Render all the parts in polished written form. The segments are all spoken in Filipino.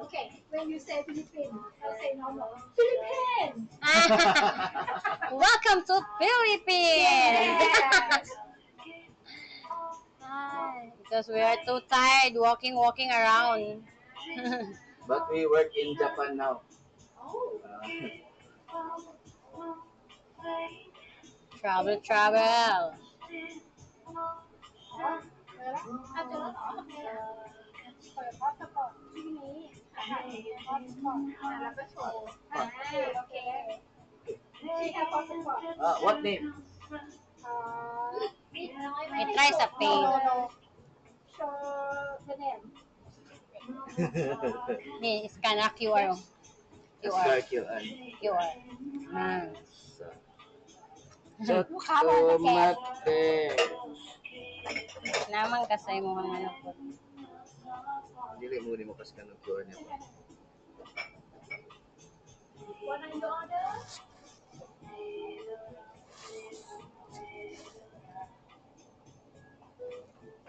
Okay, when you say Philippines, I'll say normal. Philippines! Welcome to Philippines! Yes! Because we are too tired walking around. But we work in Japan now. Oh. Travel. What name? It tries a pay. Show the name. Scan a QR. QR. Tomate. Naman kasay mo ang ano po. Dili mo pas kanang QR niya. What are your order?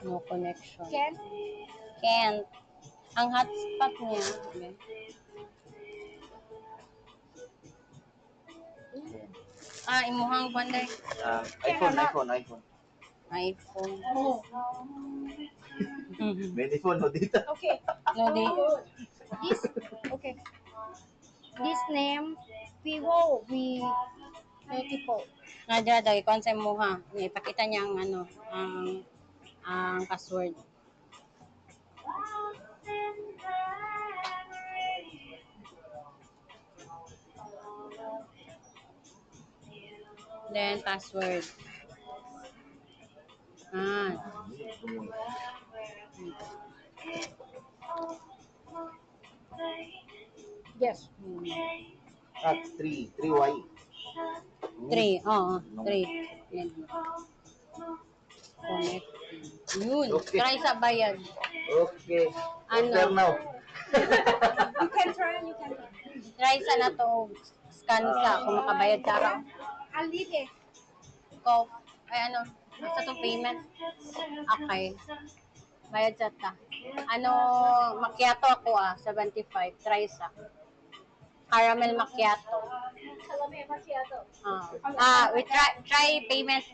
No connection. Ken? Can't. Ang hotspot niya. Imuhang banday. iPhone. iPhone. Oh. Many phone no dito. Okay. No, di. This, okay. This name, Vivo V34. Nadya daw, ikon sa muha. Ipakita niya ang ano, ang password. Then, password. Yes. 3Y. 3. Oo, 3. Yan. Connect. Yun. Okay. Try sa bayad. Okay. Ano? Enter now. You can turn. Try sa na to. Scan sa kung makabayad ka raw. I'll leave it. Ko. Sa to payment. Okay. Bayad sa ta. Macchiato ako 75. Try sa. Caramel macchiato. Caramel macchiato. We try payment.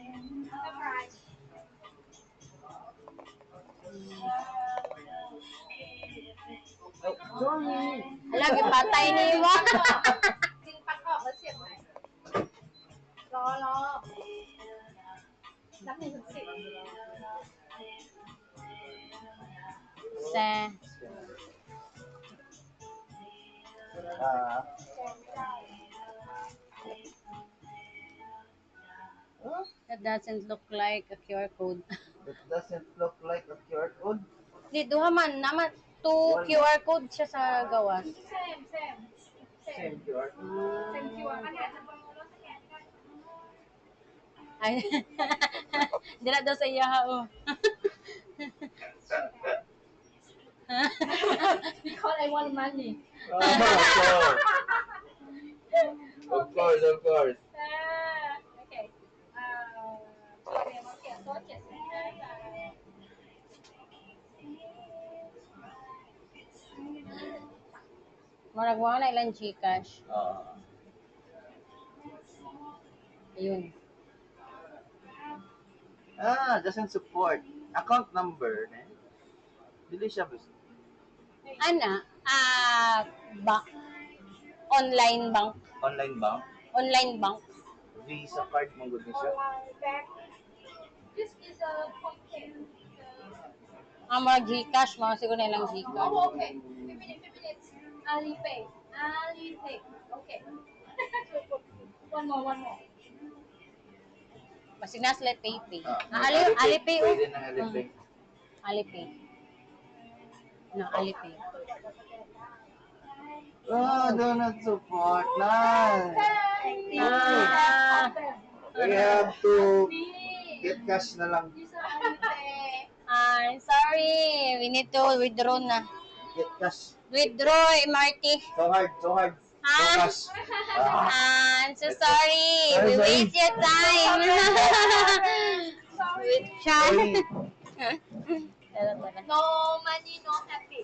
Alam, ipatay ni mo. Rọ.นับ 1 ถึง 10. That doesn't look like a QR code. It doesn't look like a QR code. Di, duha man. Naman, 2 QR code siya sa gawas. Same QR code. Same QR. Ay, dila daw sa iya ha. Because I want money. Of course. Okay. Caramel macchiato 75 บาท. Marag mo na ilang Gcash. Ayun. Doesn't support. Account number. Dili siya basta. Online bank. Online bank. Visa card mong gud siya. This is a content. Mga Gcash, mga siguro na ilang Gcash. Oh, okay. 5 minutes. Alipay. Okay. One more. Basig na sila pay. Alipay. Pwede na Alipay. Alipay. No, Alipay. Do not support na. We have to get cash na lang. I'm sorry. We need to withdraw na. Get cash. Withdraw, Marty. So hard. No cash. I'm so sorry. We waste your time. Sorry. With chat. No money, no happy.